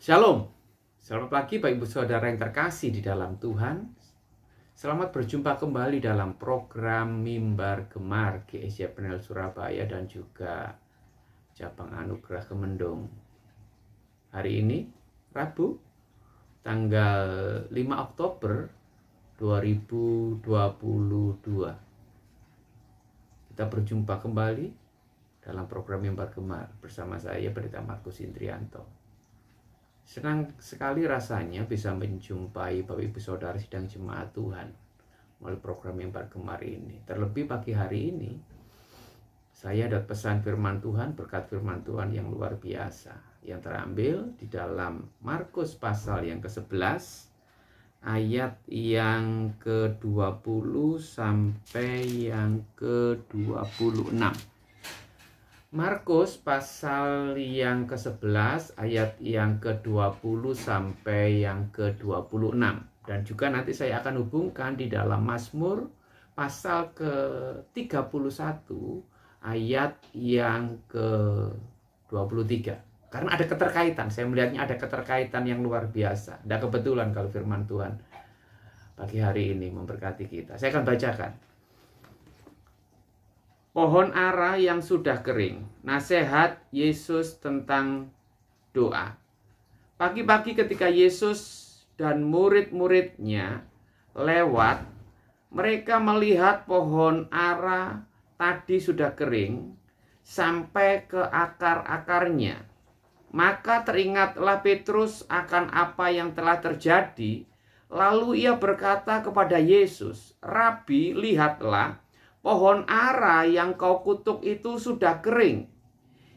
Shalom, selamat pagi Bapak Ibu Saudara yang terkasih di dalam Tuhan. Selamat berjumpa kembali dalam program Mimbar Gemar GSJ Penel Surabaya dan juga Cabang Anugerah Kemendung. Hari ini, Rabu, tanggal 5 Oktober 2022. Kita berjumpa kembali dalam program Mimbar Gemar bersama saya, Pendeta Markus Indrianto. Senang sekali rasanya bisa menjumpai Bapak Ibu Saudara sidang jemaat Tuhan melalui program Mimbar Gemar ini. Terlebih pagi hari ini, saya dapat pesan firman Tuhan, berkat firman Tuhan yang luar biasa, yang terambil di dalam Markus pasal yang ke-11, ayat yang ke-20 sampai yang ke-26. Markus pasal yang ke-11 ayat yang ke-20 sampai yang ke-26. Dan juga nanti saya akan hubungkan di dalam Mazmur pasal ke-31 ayat yang ke-23. Karena ada keterkaitan, saya melihatnya ada keterkaitan yang luar biasa. Tidak kebetulan kalau firman Tuhan pagi hari ini memberkati kita. Saya akan bacakan. Pohon ara yang sudah kering. Nasihat Yesus tentang doa. Pagi-pagi ketika Yesus dan murid-muridnya lewat, mereka melihat pohon ara tadi sudah kering sampai ke akar-akarnya. Maka teringatlah Petrus akan apa yang telah terjadi. Lalu ia berkata kepada Yesus, "Rabi, lihatlah, pohon ara yang kau kutuk itu sudah kering."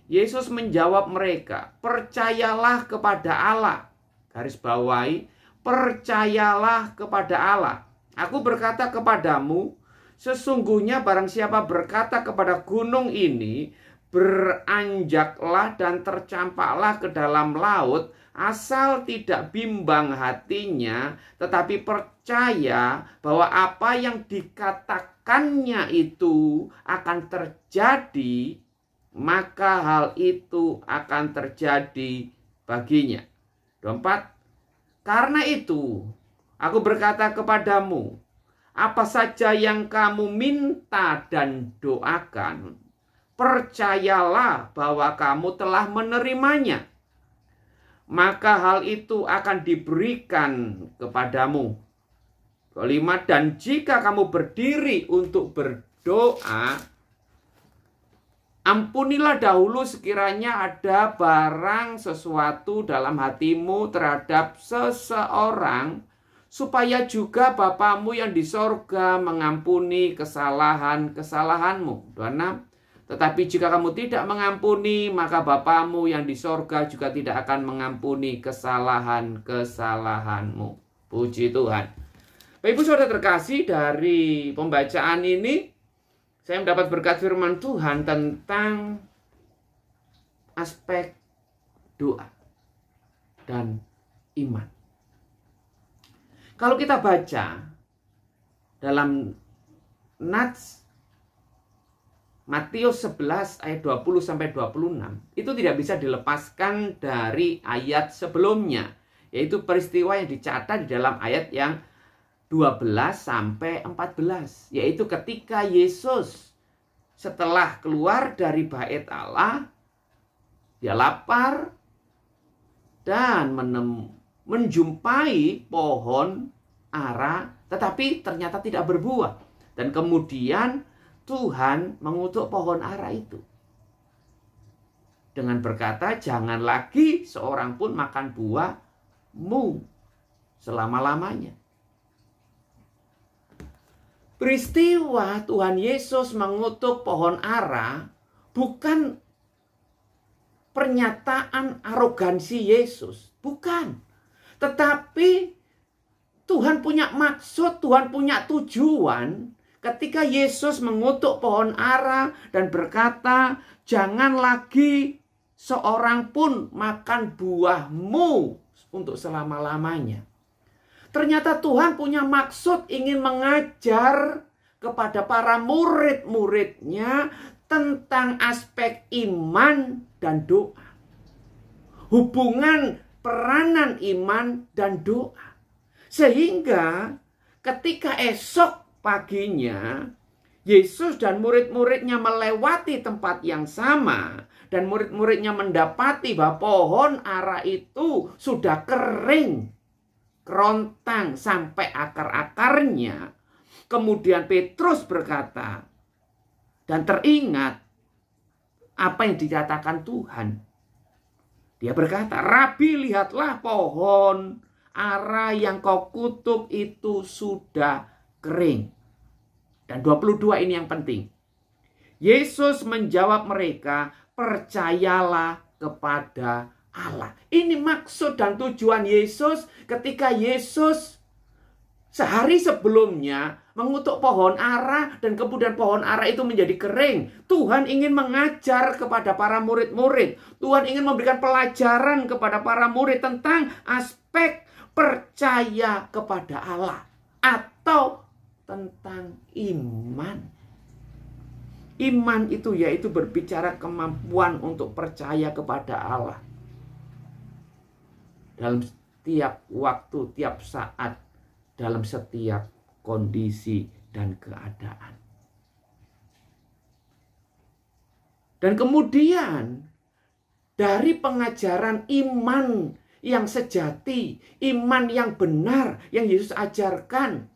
Yesus menjawab mereka, "Percayalah kepada Allah." Garis bawahi, percayalah kepada Allah. Aku berkata kepadamu, sesungguhnya barang siapa berkata kepada gunung ini, beranjaklah dan tercampaklah ke dalam laut, asal tidak bimbang hatinya, tetapi percaya bahwa apa yang dikatakannya itu akan terjadi, maka hal itu akan terjadi baginya. 24. Karena itu, aku berkata kepadamu, apa saja yang kamu minta dan doakan, percayalah bahwa kamu telah menerimanya, maka hal itu akan diberikan kepadamu. 5. Dan jika kamu berdiri untuk berdoa, ampunilah dahulu sekiranya ada barang sesuatu dalam hatimu terhadap seseorang, supaya juga Bapamu yang di sorga mengampuni kesalahan-kesalahanmu. 26. Tetapi jika kamu tidak mengampuni, maka Bapamu yang di sorga juga tidak akan mengampuni kesalahan-kesalahanmu. Puji Tuhan. Bapak Ibu Saudara terkasih, dari pembacaan ini saya mendapat berkat firman Tuhan tentang aspek doa dan iman. Kalau kita baca dalam Nats Matius 11 ayat 20 sampai 26, itu tidak bisa dilepaskan dari ayat sebelumnya, yaitu peristiwa yang dicatat di dalam ayat yang 12 sampai 14, yaitu ketika Yesus setelah keluar dari bait Allah, dia lapar dan menjumpai pohon ara, tetapi ternyata tidak berbuah. Dan kemudian Tuhan mengutuk pohon ara itu dengan berkata, "Jangan lagi seorang pun makan buahmu selama-lamanya." Peristiwa Tuhan Yesus mengutuk pohon ara bukan pernyataan arogansi Yesus, bukan. Tetapi Tuhan punya maksud, Tuhan punya tujuan. Ketika Yesus mengutuk pohon ara dan berkata, "Jangan lagi seorang pun makan buahmu untuk selama-lamanya." Ternyata Tuhan punya maksud ingin mengajar kepada para murid-muridnya tentang aspek iman dan doa. Hubungan peranan iman dan doa. Sehingga ketika esok paginya Yesus dan murid-muridnya melewati tempat yang sama, dan murid-muridnya mendapati bahwa pohon ara itu sudah kering, kerontang sampai akar-akarnya. Kemudian Petrus berkata, dan teringat apa yang dikatakan Tuhan. Dia berkata, "Rabi, lihatlah pohon ara yang kau kutuk itu sudah kering." Dan 22 ini yang penting. Yesus menjawab mereka, "Percayalah kepada Allah." Ini maksud dan tujuan Yesus ketika Yesus sehari sebelumnya mengutuk pohon ara dan kemudian pohon ara itu menjadi kering. Tuhan ingin mengajar kepada para murid-murid. Tuhan ingin memberikan pelajaran kepada para murid tentang aspek percaya kepada Allah atau tentang iman. Iman itu yaitu berbicara kemampuan untuk percaya kepada Allah dalam setiap waktu, tiap saat, dalam setiap kondisi dan keadaan. Dan kemudian dari pengajaran iman yang sejati, iman yang benar yang Yesus ajarkan,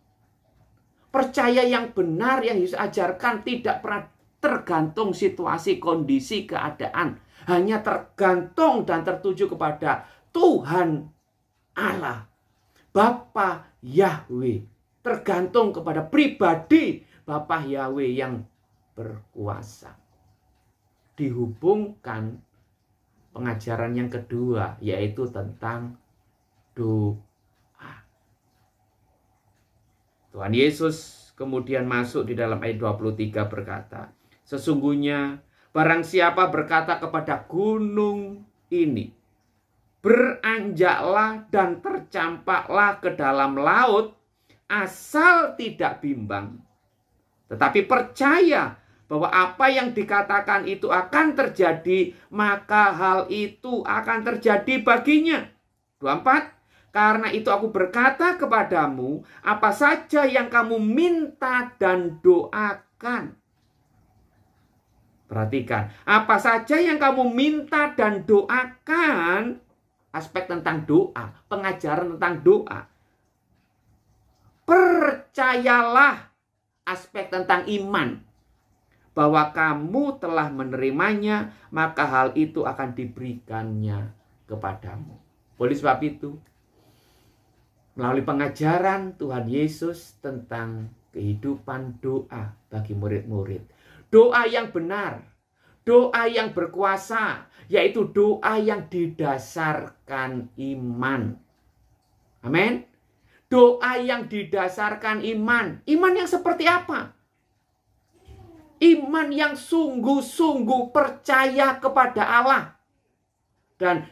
percaya yang benar yang Yesus ajarkan tidak pernah tergantung situasi, kondisi, keadaan. Hanya tergantung dan tertuju kepada Tuhan Allah, Bapa Yahweh. Tergantung kepada pribadi Bapa Yahweh yang berkuasa. Dihubungkan pengajaran yang kedua, yaitu tentang doa. Tuhan Yesus kemudian masuk di dalam ayat 23 berkata, "Sesungguhnya barang siapa berkata kepada gunung ini, beranjaklah dan tercampaklah ke dalam laut, asal tidak bimbang, tetapi percaya bahwa apa yang dikatakan itu akan terjadi, maka hal itu akan terjadi baginya." 24, "Karena itu aku berkata kepadamu, apa saja yang kamu minta dan doakan." Perhatikan, apa saja yang kamu minta dan doakan, aspek tentang doa, pengajaran tentang doa. Percayalah, aspek tentang iman, bahwa kamu telah menerimanya, maka hal itu akan diberikannya kepadamu. Oleh sebab itu, melalui pengajaran Tuhan Yesus tentang kehidupan doa bagi murid-murid, doa yang benar, doa yang berkuasa, yaitu doa yang didasarkan iman. Amin. Doa yang didasarkan iman. Iman yang seperti apa? Iman yang sungguh-sungguh percaya kepada Allah. Dan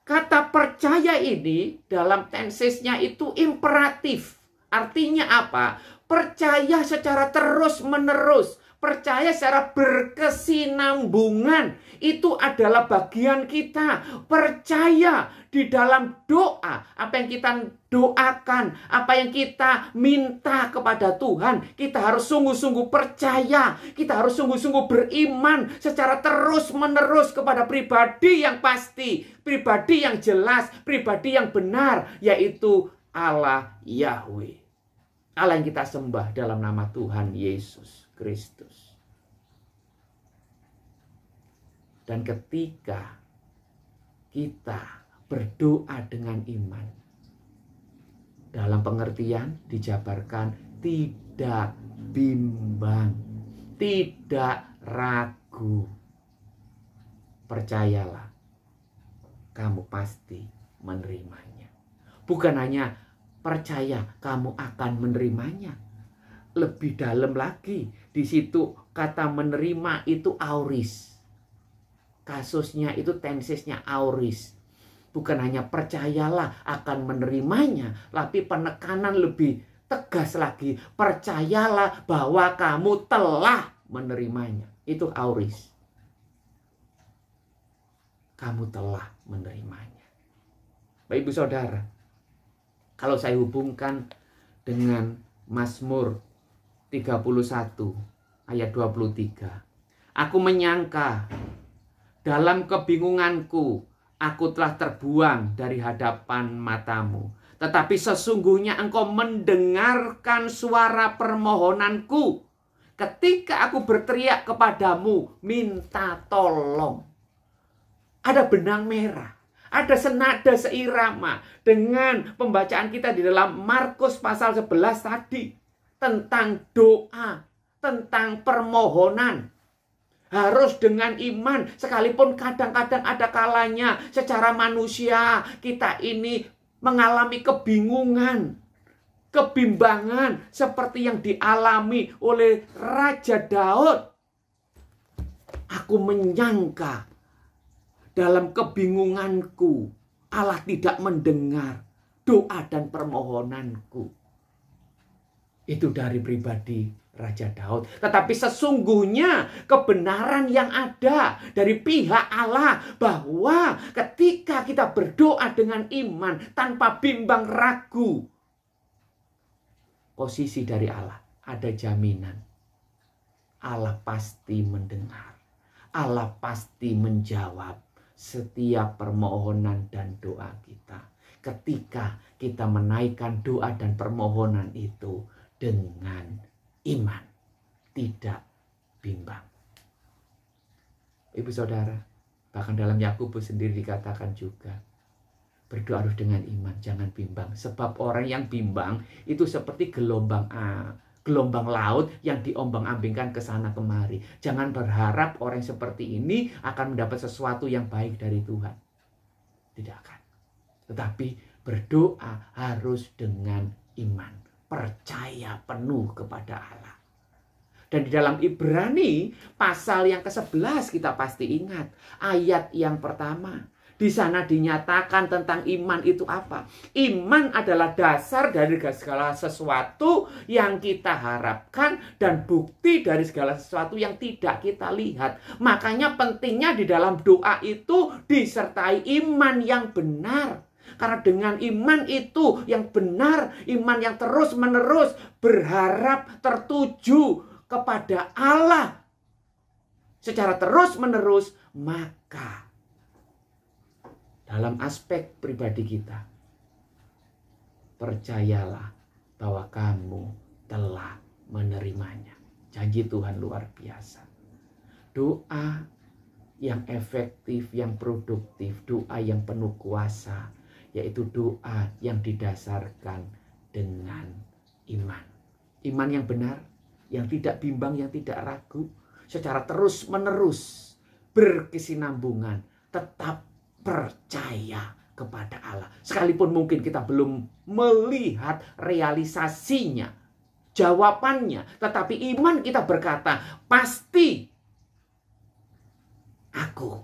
kata percaya ini dalam tensesnya itu imperatif. Artinya apa? Percaya secara terus-menerus. Percaya secara berkesinambungan. Itu adalah bagian kita. Percaya di dalam doa. Apa yang kita doakan, apa yang kita minta kepada Tuhan, kita harus sungguh-sungguh percaya. Kita harus sungguh-sungguh beriman secara terus-menerus kepada pribadi yang pasti, pribadi yang jelas, pribadi yang benar, yaitu Allah Yahweh. Allah yang kita sembah dalam nama Tuhan Yesus Kristus. Dan ketika kita berdoa dengan iman, dalam pengertian dijabarkan tidak bimbang, tidak ragu. Percayalah, kamu pasti menerimanya. Bukan hanya percaya kamu akan menerimanya. Lebih dalam lagi, di situ kata menerima itu auris. Kasusnya itu tensesnya auris. Bukan hanya percayalah akan menerimanya, tapi penekanan lebih tegas lagi. Percayalah bahwa kamu telah menerimanya. Itu auris. Kamu telah menerimanya. Bapak Ibu Saudara, kalau saya hubungkan dengan Mazmur 31 ayat 23. Aku menyangka dalam kebingunganku aku telah terbuang dari hadapan matamu. Tetapi sesungguhnya engkau mendengarkan suara permohonanku ketika aku berteriak kepadamu minta tolong. Ada benang merah, ada senada seirama dengan pembacaan kita di dalam Markus pasal 11 tadi. Tentang doa, tentang permohonan. Harus dengan iman, sekalipun kadang-kadang ada kalanya secara manusia kita ini mengalami kebingungan, kebimbangan seperti yang dialami oleh Raja Daud. Aku menyangka dalam kebingunganku Allah tidak mendengar doa dan permohonanku. Itu dari pribadi Raja Daud. Tetapi sesungguhnya kebenaran yang ada dari pihak Allah bahwa ketika kita berdoa dengan iman tanpa bimbang ragu, posisi dari Allah ada jaminan. Allah pasti mendengar. Allah pasti menjawab setiap permohonan dan doa kita. Ketika kita menaikkan doa dan permohonan itu dengan iman, tidak bimbang. Ibu saudara, bahkan dalam Yakobus sendiri dikatakan juga, berdoa harus dengan iman, jangan bimbang. Sebab orang yang bimbang itu seperti gelombang laut yang diombang-ambingkan ke sana kemari. Jangan berharap orang seperti ini akan mendapat sesuatu yang baik dari Tuhan. Tidak akan. Tetapi berdoa harus dengan iman. Percaya penuh kepada Allah. Dan di dalam Ibrani pasal yang ke-11 kita pasti ingat. Ayat yang pertama. Di sana dinyatakan tentang iman itu apa? Iman adalah dasar dari segala sesuatu yang kita harapkan dan bukti dari segala sesuatu yang tidak kita lihat. Makanya pentingnya di dalam doa itu disertai iman yang benar. Karena dengan iman itu yang benar, iman yang terus-menerus berharap tertuju kepada Allah secara terus-menerus, maka dalam aspek pribadi kita, percayalah bahwa kamu telah menerimanya. Janji Tuhan luar biasa. Doa yang efektif, yang produktif, doa yang penuh kuasa, yaitu doa yang didasarkan dengan iman. Iman yang benar, yang tidak bimbang, yang tidak ragu, secara terus-menerus berkesinambungan, tetap percaya kepada Allah. Sekalipun mungkin kita belum melihat realisasinya, jawabannya, tetapi iman kita berkata, pasti aku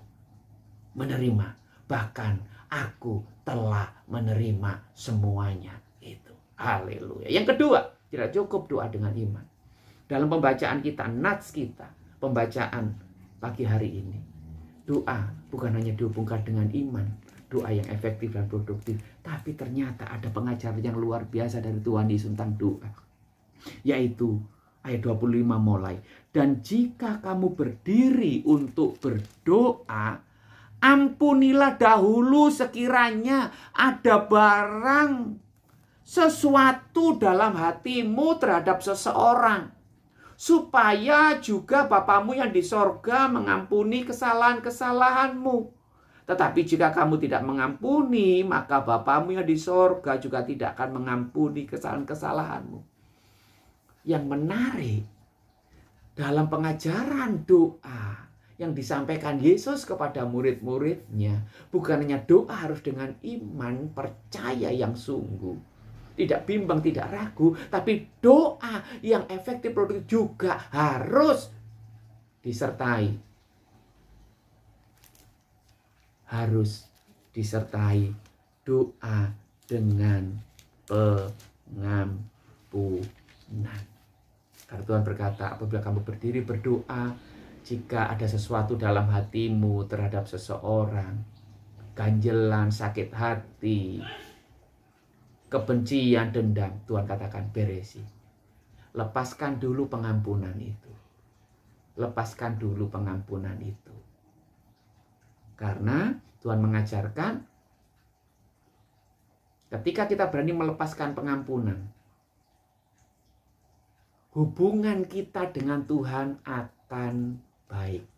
menerima, bahkan aku telah menerima semuanya itu. Haleluya. Yang kedua, tidak cukup doa dengan iman. Dalam pembacaan kita, nats kita, pembacaan pagi hari ini, doa bukan hanya dihubungkan dengan iman, doa yang efektif dan produktif, tapi ternyata ada pengajaran yang luar biasa dari Tuhan Yesus tentang doa. Yaitu ayat 25 mulai. Dan jika kamu berdiri untuk berdoa, ampunilah dahulu sekiranya ada barang sesuatu dalam hatimu terhadap seseorang, supaya juga Bapamu yang di sorga mengampuni kesalahan-kesalahanmu. Tetapi jika kamu tidak mengampuni, maka Bapamu yang di sorga juga tidak akan mengampuni kesalahan-kesalahanmu. Yang menarik, dalam pengajaran doa yang disampaikan Yesus kepada murid-muridnya, bukan hanya doa harus dengan iman, percaya yang sungguh, tidak bimbang, tidak ragu, tapi doa yang efektif produktif juga harus disertai doa dengan pengampunan. Karena Tuhan berkata, apabila kamu berdiri berdoa, jika ada sesuatu dalam hatimu terhadap seseorang, ganjelan, sakit hati, kebencian, dendam, Tuhan katakan beresi. Lepaskan dulu pengampunan itu. Lepaskan dulu pengampunan itu. Karena Tuhan mengajarkan ketika kita berani melepaskan pengampunan, hubungan kita dengan Tuhan akan baik.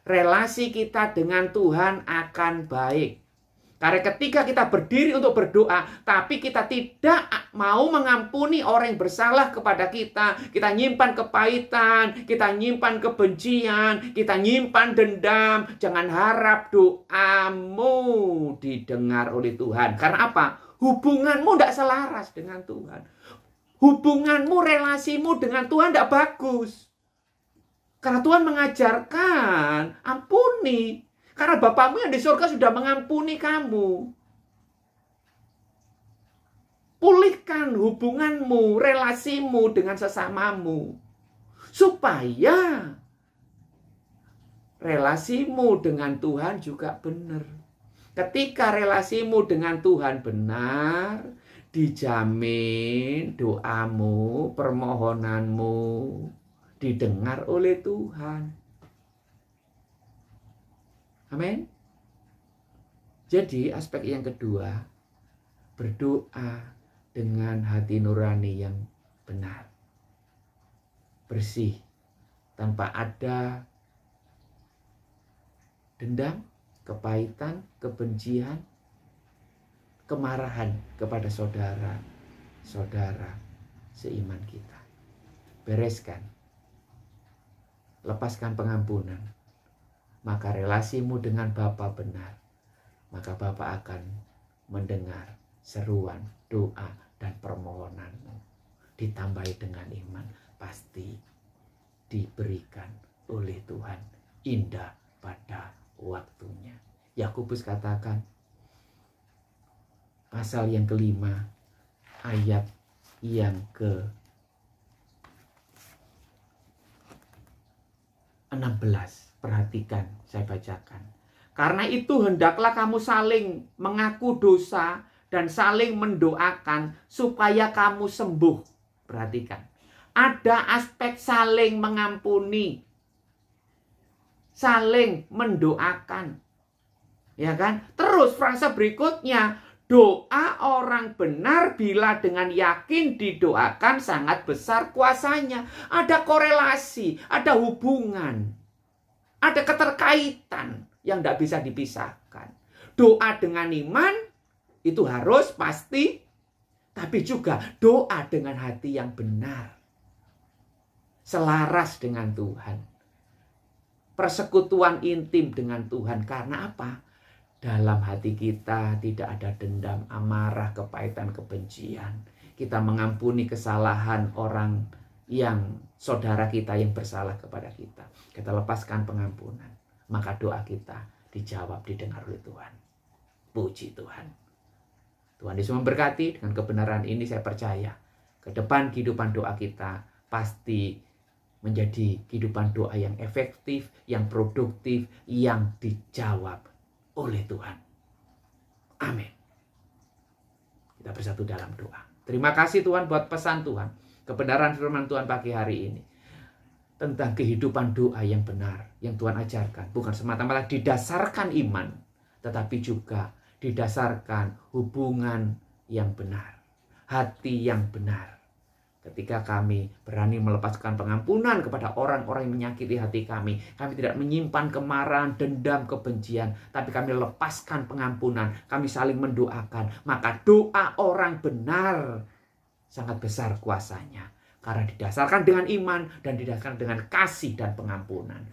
Relasi kita dengan Tuhan akan baik. Karena ketika kita berdiri untuk berdoa, tapi kita tidak mau mengampuni orang yang bersalah kepada kita, kita nyimpan kepahitan, kita nyimpan kebencian, kita nyimpan dendam, jangan harap doamu didengar oleh Tuhan. Karena apa? Hubunganmu tidak selaras dengan Tuhan. Hubunganmu, relasimu dengan Tuhan tidak bagus. Karena Tuhan mengajarkan, ampuni. Karena Bapamu yang di surga sudah mengampuni kamu. Pulihkan hubunganmu, relasimu dengan sesamamu. Supaya relasimu dengan Tuhan juga benar. Ketika relasimu dengan Tuhan benar, dijamin doamu, permohonanmu didengar oleh Tuhan. Amin. Jadi aspek yang kedua, berdoa dengan hati nurani yang benar, bersih, tanpa ada dendam, kepahitan, kebencian, kemarahan kepada saudara-saudara seiman kita. Bereskan, lepaskan pengampunan. Maka relasimu dengan Bapa benar. Maka Bapa akan mendengar seruan, doa, dan permohonanmu. Ditambahi dengan iman. Pasti diberikan oleh Tuhan. Indah pada waktunya. Yakobus katakan, pasal yang kelima, ayat yang ke-16. Perhatikan, saya bacakan. Karena itu hendaklah kamu saling mengaku dosa dan saling mendoakan supaya kamu sembuh. Perhatikan. Ada aspek saling mengampuni. Saling mendoakan. Ya kan? Terus frasa berikutnya, doa orang benar bila dengan yakin didoakan sangat besar kuasanya. Ada korelasi, ada hubungan. Ada keterkaitan yang tidak bisa dipisahkan. Doa dengan iman itu harus pasti, tapi juga doa dengan hati yang benar. Selaras dengan Tuhan. Persekutuan intim dengan Tuhan. Karena apa? Dalam hati kita tidak ada dendam, amarah, kepahitan, kebencian. Kita mengampuni kesalahan orang yang saudara kita yang bersalah kepada kita. Kita lepaskan pengampunan. Maka doa kita dijawab, didengar oleh Tuhan. Puji Tuhan. Tuhan Yesus memberkati. Dengan kebenaran ini saya percaya, ke depan kehidupan doa kita pasti menjadi kehidupan doa yang efektif, yang produktif, yang dijawab oleh Tuhan. Amin. Kita bersatu dalam doa. Terima kasih Tuhan buat pesan Tuhan. Kebenaran firman Tuhan pagi hari ini. Tentang kehidupan doa yang benar. Yang Tuhan ajarkan. Bukan semata-mata didasarkan iman. Tetapi juga didasarkan hubungan yang benar. Hati yang benar. Ketika kami berani melepaskan pengampunan kepada orang-orang yang menyakiti hati kami. Kami tidak menyimpan kemarahan, dendam, kebencian. Tapi kami lepaskan pengampunan. Kami saling mendoakan. Maka doa orang benar sangat besar kuasanya. Karena didasarkan dengan iman dan didasarkan dengan kasih dan pengampunan.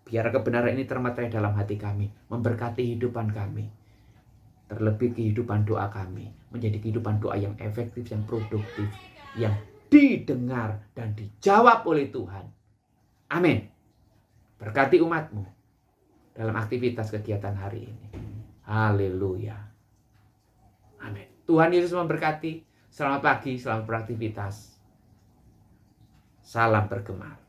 Biar kebenaran ini termeterai dalam hati kami. Memberkati kehidupan kami. Terlebih kehidupan doa kami. Menjadi kehidupan doa yang efektif, yang produktif. Yang didengar dan dijawab oleh Tuhan. Amin. Berkati umatmu dalam aktivitas kegiatan hari ini. Haleluya. Amin. Tuhan Yesus memberkati. Selamat pagi, selamat beraktivitas. Salam bergemar.